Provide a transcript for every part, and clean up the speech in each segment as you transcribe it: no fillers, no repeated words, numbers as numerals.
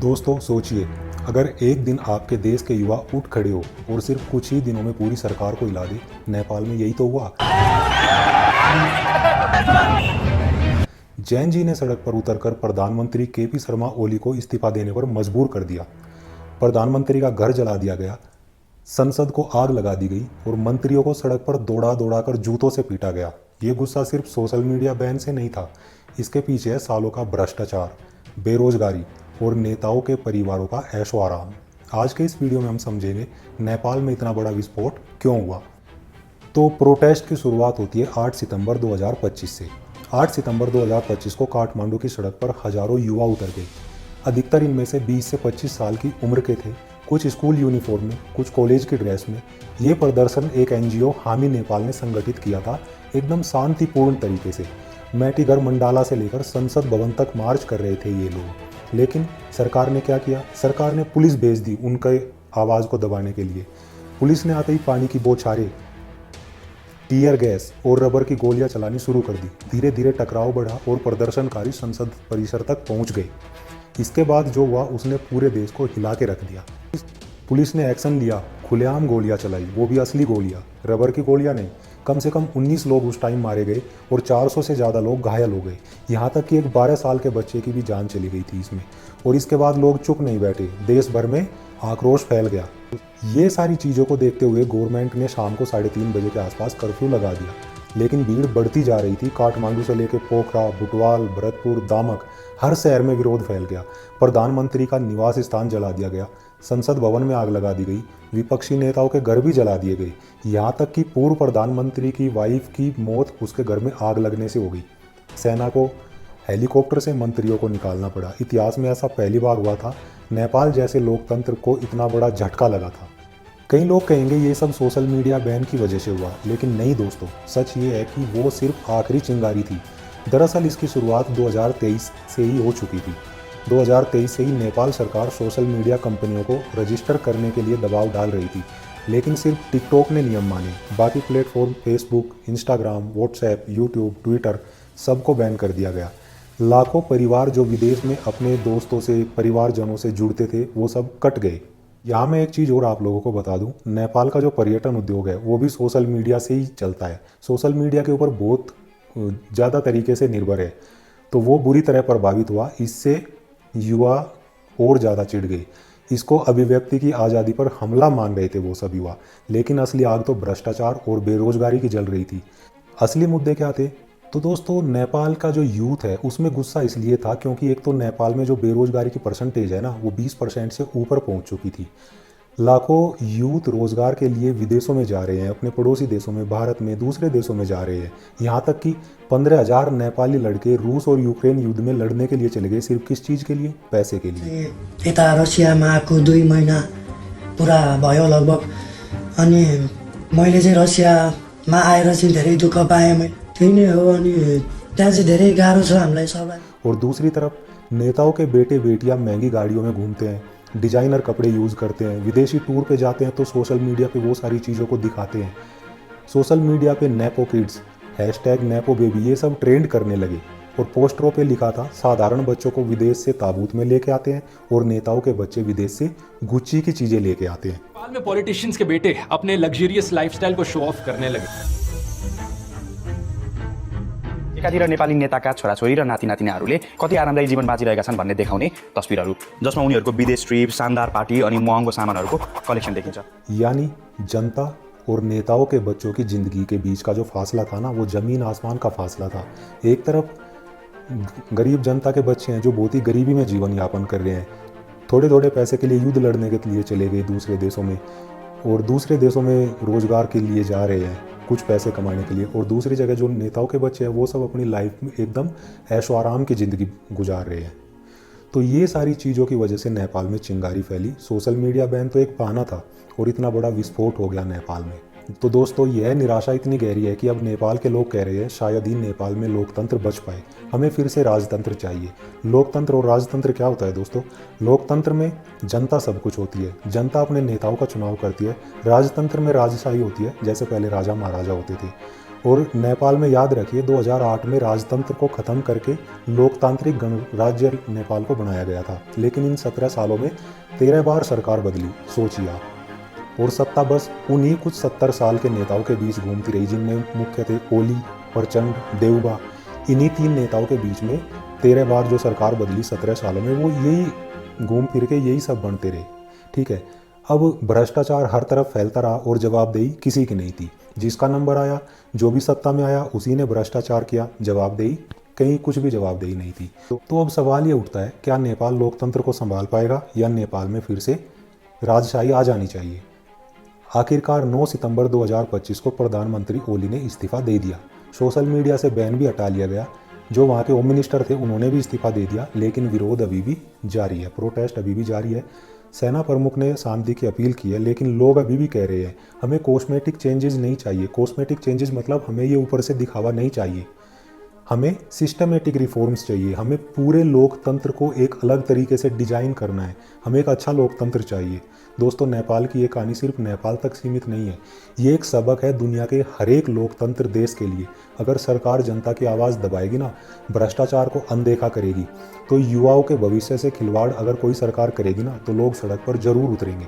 दोस्तों सोचिए, अगर एक दिन आपके देश के युवा उठ खड़े हो और सिर्फ कुछ ही दिनों में पूरी सरकार को हिला दे। नेपाल में यही तो हुआ। जैन जी ने सड़क पर उतरकर प्रधानमंत्री केपी शर्मा ओली को इस्तीफा देने पर मजबूर कर दिया। प्रधानमंत्री का घर जला दिया गया, संसद को आग लगा दी गई और मंत्रियों को सड़क पर दौड़ा दौड़ा कर जूतों से पीटा गया। ये गुस्सा सिर्फ सोशल मीडिया बैन से नहीं था, इसके पीछे है सालों का भ्रष्टाचार, बेरोजगारी और नेताओं के परिवारों का ऐशो आराम। आज के इस वीडियो में हम समझेंगे नेपाल में इतना बड़ा विस्फोट क्यों हुआ। तो प्रोटेस्ट की शुरुआत होती है 8 सितंबर 2025 से। 8 सितंबर 2025 को काठमांडू की सड़क पर हजारों युवा उतर गए। अधिकतर इनमें से 20 से 25 साल की उम्र के थे, कुछ स्कूल यूनिफॉर्म में, कुछ कॉलेज की ड्रेस में। ये प्रदर्शन एक एनजीओ हामी नेपाल ने संगठित किया था, एकदम शांतिपूर्ण तरीके से। मैटीगर मंडाला से लेकर संसद भवन तक मार्च कर रहे थे ये लोग। लेकिन सरकार ने क्या किया? सरकार ने पुलिस भेज दी उनके आवाज़ को दबाने के लिए। पुलिस ने आते ही पानी की बौछारें, टीयर गैस और रबर की गोलियां चलानी शुरू कर दी। धीरे धीरे टकराव बढ़ा और प्रदर्शनकारी संसद परिसर तक पहुंच गए। इसके बाद जो हुआ उसने पूरे देश को हिला के रख दिया। पुलिस ने एक्शन लिया, खुलेआम गोलियां चलाई, वो भी असली गोलियां, रबर की गोलियां नहीं। कम से कम 19 लोग उस टाइम मारे गए और 400 से ज़्यादा लोग घायल हो गए। यहाँ तक कि एक 12 साल के बच्चे की भी जान चली गई थी इसमें। और इसके बाद लोग चुप नहीं बैठे, देश भर में आक्रोश फैल गया। ये सारी चीज़ों को देखते हुए गवर्नमेंट ने शाम को 3:30 बजे के आसपास कर्फ्यू लगा दिया। लेकिन भीड़ बढ़ती जा रही थी। काठमांडू से लेकर पोखरा, बुटवाल, भरतपुर, दामक, हर शहर में विरोध फैल गया। प्रधानमंत्री का निवास स्थान जला दिया गया, संसद भवन में आग लगा दी गई, विपक्षी नेताओं के घर भी जला दिए गए। यहाँ तक कि पूर्व प्रधानमंत्री की वाइफ की मौत उसके घर में आग लगने से हो गई। सेना को हेलीकॉप्टर से मंत्रियों को निकालना पड़ा। इतिहास में ऐसा पहली बार हुआ था। नेपाल जैसे लोकतंत्र को इतना बड़ा झटका लगा था। कई लोग कहेंगे ये सब सोशल मीडिया बैन की वजह से हुआ, लेकिन नहीं दोस्तों, सच ये है कि वो सिर्फ आखिरी चिंगारी थी। दरअसल इसकी शुरुआत 2023 से ही हो चुकी थी। 2023 से ही नेपाल सरकार सोशल मीडिया कंपनियों को रजिस्टर करने के लिए दबाव डाल रही थी, लेकिन सिर्फ टिकटॉक ने नियम माने। बाकी platform Facebook, Instagram, WhatsApp, YouTube, Twitter सबको बैन कर दिया गया। लाखों परिवार जो विदेश में अपने दोस्तों से, परिवारजनों से जुड़ते थे, वो सब कट गए। यहाँ मैं एक चीज़ और आप लोगों को बता दूं, नेपाल का जो पर्यटन उद्योग है वो भी सोशल मीडिया से ही चलता है। सोशल मीडिया के ऊपर बहुत ज़्यादा तरीके से निर्भर है, तो वो बुरी तरह प्रभावित हुआ। इससे युवा और ज़्यादा चिढ़ गए। इसको अभिव्यक्ति की आज़ादी पर हमला मान रहे थे वो सब युवा, लेकिन असली आग तो भ्रष्टाचार और बेरोजगारी की जल रही थी। असली मुद्दे क्या थे? तो दोस्तों, नेपाल का जो यूथ है उसमें गुस्सा इसलिए था क्योंकि एक तो नेपाल में जो बेरोजगारी की परसेंटेज है ना, वो 20% से ऊपर पहुंच चुकी थी। लाखों यूथ रोजगार के लिए विदेशों में जा रहे हैं, अपने पड़ोसी देशों में, भारत में, दूसरे देशों में जा रहे हैं। यहाँ तक कि 15,000 नेपाली लड़के रूस और यूक्रेन युद्ध में लड़ने के लिए चले गए। सिर्फ किस चीज़ के लिए? पैसे के लिए। यता रसियामा आएको 2 महिना पुरा भयो लगभग। अनि मैले चाहिँ रसियामा आएर चाहिँ धेरै दुःख पाएँ। मैले त्यही नै हो। अनि त्यहाँ चाहिँ धेरै गाह्रो छ हामीलाई सबलाई। और दूसरी तरफ नेताओं के बेटे बेटियां महंगी गाड़ियों में घूमते हैं, डिजाइनर कपड़े यूज़ करते हैं, विदेशी टूर पे जाते हैं, तो सोशल मीडिया पे वो सारी चीज़ों को दिखाते हैं। सोशल मीडिया पे नेपो किड्स, #नेपो बेबी, ये सब ट्रेंड करने लगे और पोस्टरों पे लिखा था साधारण बच्चों को विदेश से ताबूत में लेके आते हैं और नेताओं के बच्चे विदेश से गुच्ची की चीज़ें लेके आते हैं। नेपाल में पॉलिटिशियंस के बेटे अपने लग्जरियस लाइफस्टाइल को शो ऑफ करने लगे। एकातिर नेपाली नेताका छोराछोरी र नातिनातिनाहरूले कति आरामदायी जीवन बाँचिरहेका छन् भन्ने देखाउने तस्बिरहरू, जसमा उनीहरूको विदेश ट्रिप, शानदार पार्टी अनि महँगो सामानहरूको कलेक्सन देखिन्छ। यानी जनता और नेताओं के बच्चों की जिंदगी के बीच का जो फासला था ना, वो ज़मीन आसमान का फासला था। एक तरफ गरीब जनता के बच्चे हैं जो बहुत ही गरीबी में जीवन यापन कर रहे हैं, थोड़े थोड़े पैसे के लिए युद्ध लड़ने के लिए चले गए दूसरे देशों में, और दूसरे देशों में रोज़गार के लिए जा रहे हैं कुछ पैसे कमाने के लिए। और दूसरी जगह जो नेताओं के बच्चे हैं वो सब अपनी लाइफ में एकदम ऐशो आराम की ज़िंदगी गुजार रहे हैं। तो ये सारी चीज़ों की वजह से नेपाल में चिंगारी फैली। सोशल मीडिया बैन तो एक बहाना था और इतना बड़ा विस्फोट हो गया नेपाल में। तो दोस्तों, यह निराशा इतनी गहरी है कि अब नेपाल के लोग कह रहे हैं शायद ही नेपाल में लोकतंत्र बच पाए, हमें फिर से राजतंत्र चाहिए। लोकतंत्र और राजतंत्र क्या होता है दोस्तों? लोकतंत्र में जनता सब कुछ होती है, जनता अपने नेताओं का चुनाव करती है। राजतंत्र में राजशाही होती है, जैसे पहले राजा महाराजा होते थे। और नेपाल में याद रखिए 2008 में राजतंत्र को ख़त्म करके लोकतांत्रिक गणराज्य नेपाल को बनाया गया था, लेकिन इन 17 सालों में 13 बार सरकार बदली, सोचिए आप। और सत्ता बस उन्हीं कुछ 70 साल के नेताओं के बीच घूमती रही, जिनमें मुख्य थे ओली, प्रचंड, देउबा। इन्हीं 3 नेताओं के बीच में 13 बार जो सरकार बदली 17 सालों में, वो यही घूम फिर के यही सब बनते रहे। ठीक है, अब भ्रष्टाचार हर तरफ फैलता रहा और जवाबदेही किसी की नहीं थी। जिसका नंबर आया, जो भी सत्ता में आया, उसी ने भ्रष्टाचार किया, जवाबदेही कहीं कुछ भी जवाबदेही नहीं थी। तो अब सवाल ये उठता है, क्या नेपाल लोकतंत्र को संभाल पाएगा या नेपाल में फिर से राजशाही आ जानी चाहिए। आखिरकार 9 सितंबर 2025 को प्रधानमंत्री ओली ने इस्तीफा दे दिया। सोशल मीडिया से बैन भी हटा लिया गया। जो वहाँ के होम मिनिस्टर थे उन्होंने भी इस्तीफा दे दिया, लेकिन विरोध अभी भी जारी है, प्रोटेस्ट अभी भी जारी है। सेना प्रमुख ने शांति की अपील की है, लेकिन लोग अभी भी कह रहे हैं हमें कॉस्मेटिक चेंजेस नहीं चाहिए। कॉस्मेटिक चेंजेस मतलब हमें ये ऊपर से दिखावा नहीं चाहिए, हमें सिस्टमेटिक रिफॉर्म्स चाहिए। हमें पूरे लोकतंत्र को एक अलग तरीके से डिजाइन करना है, हमें एक अच्छा लोकतंत्र चाहिए। दोस्तों, नेपाल की ये कहानी सिर्फ नेपाल तक सीमित नहीं है, ये एक सबक है दुनिया के हर एक लोकतंत्र देश के लिए। अगर सरकार जनता की आवाज़ दबाएगी ना, भ्रष्टाचार को अनदेखा करेगी, तो युवाओं के भविष्य से खिलवाड़ अगर कोई सरकार करेगी ना, तो लोग सड़क पर जरूर उतरेंगे।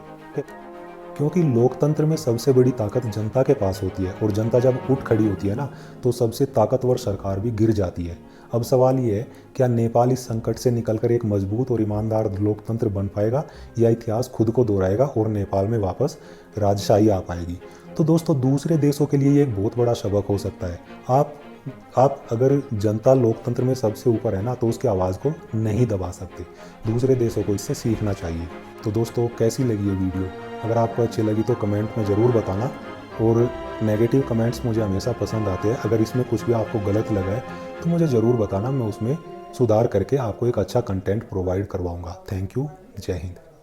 क्योंकि लोकतंत्र में सबसे बड़ी ताकत जनता के पास होती है, और जनता जब उठ खड़ी होती है ना, तो सबसे ताकतवर सरकार भी गिर जाती है। अब सवाल ये है, क्या नेपाल इस संकट से निकलकर एक मजबूत और ईमानदार लोकतंत्र बन पाएगा, या इतिहास खुद को दोहराएगा और नेपाल में वापस राजशाही आ पाएगी। तो दोस्तों, दूसरे देशों के लिए ये एक बहुत बड़ा सबक हो सकता है। आप अगर जनता लोकतंत्र में सबसे ऊपर है ना, तो उसकी आवाज़ को नहीं दबा सकते। दूसरे देशों को इससे सीखना चाहिए। तो दोस्तों, कैसी लगी ये वीडियो? अगर आपको अच्छी लगी तो कमेंट में ज़रूर बताना, और नेगेटिव कमेंट्स मुझे हमेशा पसंद आते हैं। अगर इसमें कुछ भी आपको गलत लगा है तो मुझे ज़रूर बताना, मैं उसमें सुधार करके आपको एक अच्छा कंटेंट प्रोवाइड करवाऊँगा। Thank you. जय हिंद।